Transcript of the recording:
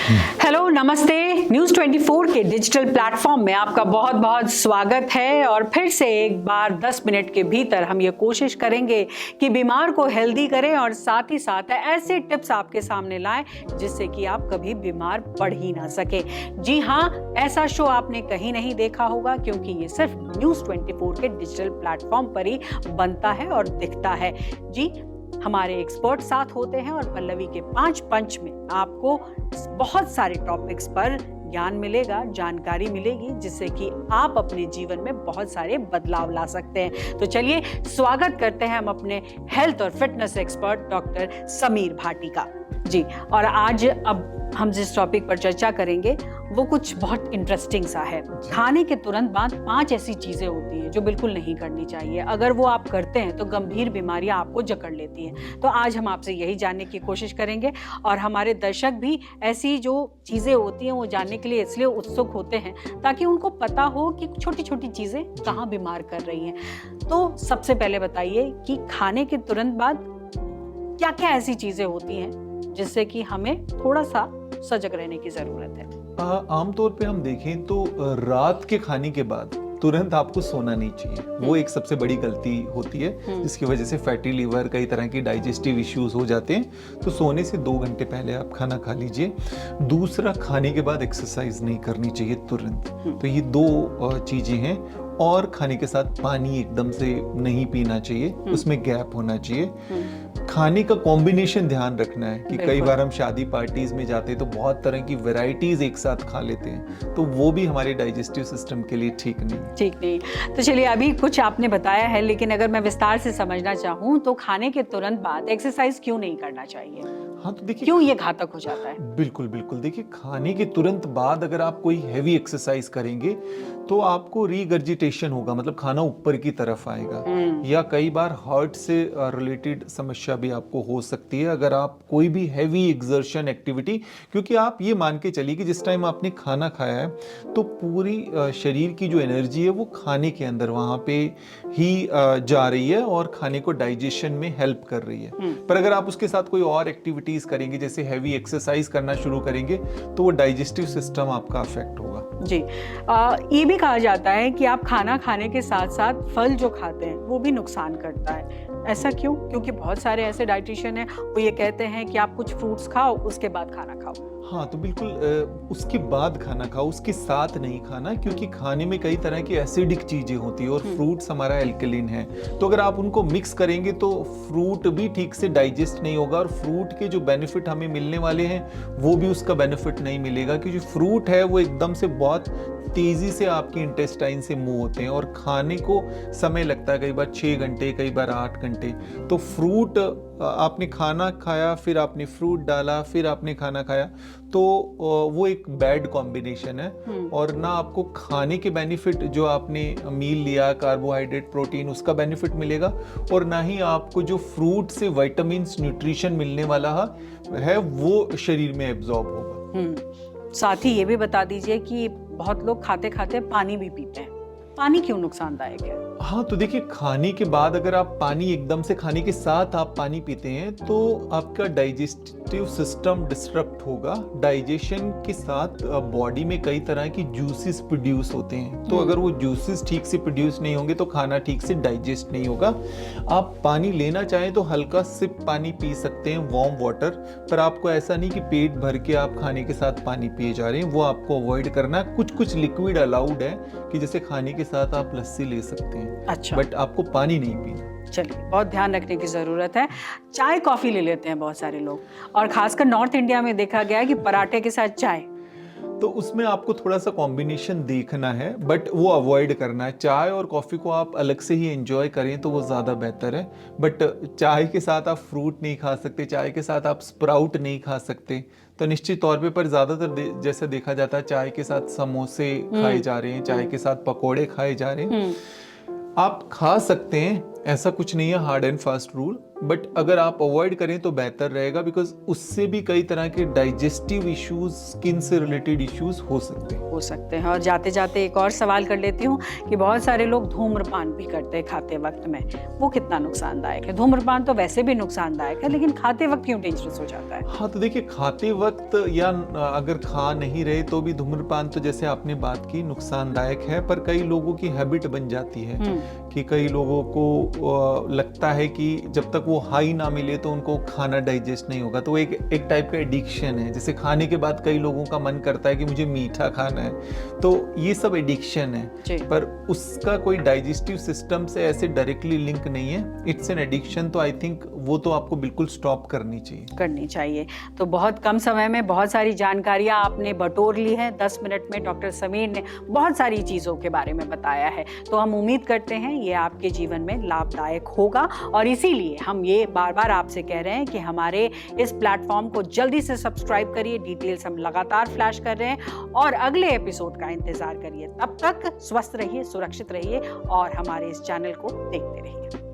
Hello, नमस्ते। News 24 के digital platform में आपका बहुत बहुत स्वागत है। और फिर से एक बार 10 मिनट के भीतर हम ये कोशिश करेंगे कि बीमार को हेल्दी करें और साथ ही साथ ऐसे टिप्स आपके सामने लाएं जिससे कि आप कभी बीमार पड़ ही ना सके। जी हाँ, ऐसा शो आपने कहीं नहीं देखा होगा क्योंकि ये सिर्फ न्यूज़ 24 के डिजिटल प्लेटफॉर्म पर ही बनता है और दिखता है। जी, हमारे एक्सपर्ट साथ होते हैं और पल्लवी के 5 पंच में आपको बहुत सारे टॉपिक्स पर ज्ञान मिलेगा, जानकारी मिलेगी, जिससे कि आप अपने जीवन में बहुत सारे बदलाव ला सकते हैं। तो चलिए स्वागत करते हैं हम अपने हेल्थ और fitness expert doctor Sameer Bhati का। जी, और आज अब हम जिस टॉपिक पर चर्चा करेंगे वो कुछ बहुत इंटरेस्टिंग सा है। खाने के तुरंत बाद 5 ऐसी चीजें होती हैं जो बिल्कुल नहीं करनी चाहिए। अगर वो आप करते हैं तो गंभीर बीमारियां आपको जकड़ लेती हैं। तो आज हम आपसे यही जानने की कोशिश करेंगे और हमारे दर्शक भी ऐसी जो चीजें होती हैं वो जानने के लिए इसलिए उत्सुक होते हैं ताकि उनको पता हो कि छोटी छोटी चीजें कहाँ बीमार कर रही हैं। तो सबसे पहले बताइए कि खाने के तुरंत बाद क्या क्या ऐसी चीजें होती हैं जिससे कि हमें थोड़ा सा सजग रहने की जरूरत है। आमतौर पे हम देखें तो रात के खाने के बाद तुरंत आपको सोना नहीं चाहिए। वो एक सबसे बड़ी गलती होती है जिसकी वजह से फैटी लिवर, कई तरह की डाइजेस्टिव इश्यूज हो जाते हैं। तो सोने से 2 घंटे पहले आप खाना खा लीजिए। दूसरा, खाने के बाद एक्सरसाइज नहीं करनी चाहिए तुरंत। तो ये 2 चीजें हैं। और खाने के साथ पानी एकदम से नहीं पीना चाहिए, उसमें गैप होना चाहिए। खाने का कॉम्बिनेशन ध्यान रखना है कि कई बार हम शादी पार्टीज में जाते हैं तो बहुत तरह की वैरायटीज एक साथ खा लेते हैं, तो वो भी हमारे डाइजेस्टिव सिस्टम के लिए ठीक नहीं। तो चलिए, अभी कुछ आपने बताया है, लेकिन अगर मैं विस्तार से समझना चाहूँ तो खाने के तुरंत बाद एक्सरसाइज क्यों नहीं करना चाहिए? हाँ, तो देखिए क्यों ये घातक हो जाता है? बिल्कुल। देखिए, खाने के तुरंत बाद अगर आप कोई हैवी एक्सरसाइज करेंगे तो आपको रीगर्जिटेशन होगा, मतलब खाना ऊपर की तरफ आएगा, या कई बार हार्ट से रिलेटेड समस्या भी आपको हो सकती है अगर आप कोई भी हैवी एक्सर्शन एक्टिविटी। क्योंकि आप ये मान के चलिए कि जिस टाइम आपने खाना खाया है तो पूरी शरीर की जो एनर्जी है वो खाने के अंदर वहां पे ही जा रही है और खाने को डाइजेशन में हेल्प कर रही है। पर अगर आप उसके साथ कोई और एक्टिविटीज करेंगे, जैसे हैवी एक्सरसाइज करना शुरू करेंगे, तो वो डाइजेस्टिव सिस्टम आपका अफेक्ट होगा। जी, ये भी कहा जाता है कि आप खाना खाने के साथ साथ फल जो खाते हैं वो भी नुकसान करता है। ऐसा क्यों? क्योंकि बहुत सारे ऐसे डाइटिशियन हैं, वो ये कहते हैं कि आप कुछ फ्रूट्स खाओ, उसके बाद खाना खाओ। हाँ, तो बिल्कुल उसके बाद खाना खाओ, उसके साथ नहीं खाना, क्योंकि खाने में कई तरह की एसिडिक चीजें होती है और फ्रूट्स हमारा एल्कलिन है। तो अगर आप उनको मिक्स करेंगे तो फ्रूट भी ठीक से डाइजेस्ट नहीं होगा और फ्रूट के जो बेनिफिट हमें मिलने वाले हैं वो भी उसका बेनिफिट नहीं मिलेगा, क्योंकि फ्रूट है वो एकदम से बहुत तेजी से आपके इंटेस्टाइन से मूव होते हैं और खाने को समय लगता है, कई बार 6 घंटे, कई बार 8 घंटे। तो फ्रूट आपने खाना खाया, फिर आपने फ्रूट डाला, फिर आपने खाना खाया, तो वो एक बैड कॉम्बिनेशन है। और ना आपको खाने के बेनिफिट जो आपने मील लिया, कार्बोहाइड्रेट, प्रोटीन, उसका बेनिफिट मिलेगा, और ना ही आपको जो फ्रूट से विटामिन्स, न्यूट्रिशन मिलने वाला है वो शरीर में एब्जॉर्ब होगा। साथ ही ये भी बता दीजिए कि बहुत लोग खाते खाते पानी भी पीते हैं। पानी क्यों नुकसानदायक है? हाँ, तो देखिए, खाने के बाद अगर आप पानी एकदम से, खाने के साथ आप पानी पीते हैं तो आपका डाइजेस्टिव सिस्टम डिस्टर्ब होगा। डाइजेशन के साथ बॉडी में कई तरह की जूसेस प्रोड्यूस होते हैं, तो अगर वो जूसेस ठीक से प्रोड्यूस नहीं होंगे तो खाना ठीक से डाइजेस्ट नहीं होगा। आप पानी लेना चाहें तो हल्का सिप पानी पी सकते हैं, वार्म वाटर, पर आपको ऐसा नहीं कि पेट भर के आप खाने के साथ पानी पिए जा रहे हैं, वो आपको अवॉइड करना है। कुछ लिक्विड अलाउड है कि जैसे खाने के साथ आप लस्सी ले सकते हैं, अच्छा, बट आपको पानी नहीं पीना। चलिए, बहुत ध्यान रखने की जरूरत है। चाय कॉफी ले लेते हैं बहुत सारे लोग, और खासकर नॉर्थ इंडिया में देखा गया है कि पराठे के साथ चाय। तो उसमें आपको थोड़ा सा कॉम्बिनेशन देखना है, बट वो अवॉइड करना है। चाय और कॉफी को आप अलग से ही एंजॉय करें तो वो ज्यादा बेहतर है, बट चाय के साथ आप फ्रूट नहीं खा सकते, चाय के साथ आप स्प्राउट नहीं खा सकते। तो निश्चित तौर पे, पर ज्यादातर जैसे देखा जाता है चाय के साथ समोसे खाए जा रहे हैं, चाय के साथ पकोड़े खाए जा रहे हैं। आप खा सकते हैं, ऐसा कुछ नहीं है hard and fast rule, but अगर आप अवॉइड करें तो बेहतर रहेगा, बिकॉज उससे भी कई तरह के डाइजेस्टिव इश्यूज, स्किन से रिलेटेड इश्यूज हो सकते हैं। और जाते जाते एक और सवाल कर लेती हूँ कि बहुत सारे लोग धूम्रपान भी करते हैं खाते वक्त में, वो कितना नुकसानदायक है? धूम्रपान तो वैसे भी नुकसानदायक है, लेकिन खाते वक्त क्यों डेंजरस हो जाता है? हाँ, तो देखिए, खाते वक्त या अगर खा नहीं रहे तो भी धूम्रपान तो जैसे आपने बात की नुकसानदायक है, पर कई लोगों की हैबिट बन जाती है कि कई लोगों को लगता है कि जब तक वो हाई ना मिले तो उनको खाना डाइजेस्ट नहीं होगा, तो एक टाइप का एडिक्शन है। जैसे खाने के बाद कई लोगों का मन करता है कि मुझे मीठा खाना है, तो ये सब एडिक्शन है, पर उसका कोई डाइजेस्टिव सिस्टम से ऐसे डायरेक्टली लिंक नहीं है, इट्स एन एडिक्शन। तो आई थिंक वो तो आपको बिल्कुल स्टॉप करनी चाहिए। तो बहुत कम समय में बहुत सारी जानकारियां आपने बटोर ली हैं। 10 मिनट में डॉक्टर समीर ने बहुत सारी चीज़ों के बारे में बताया है, तो हम उम्मीद करते हैं ये आपके जीवन में लाभदायक होगा, और इसीलिए हम ये बार बार आपसे कह रहे हैं कि हमारे इस प्लेटफॉर्म को जल्दी से सब्सक्राइब करिए। डिटेल्स हम लगातार फ्लैश कर रहे हैं और अगले एपिसोड का इंतजार करिए। तब तक स्वस्थ रहिए, सुरक्षित रहिए और हमारे इस चैनल को देखते रहिए।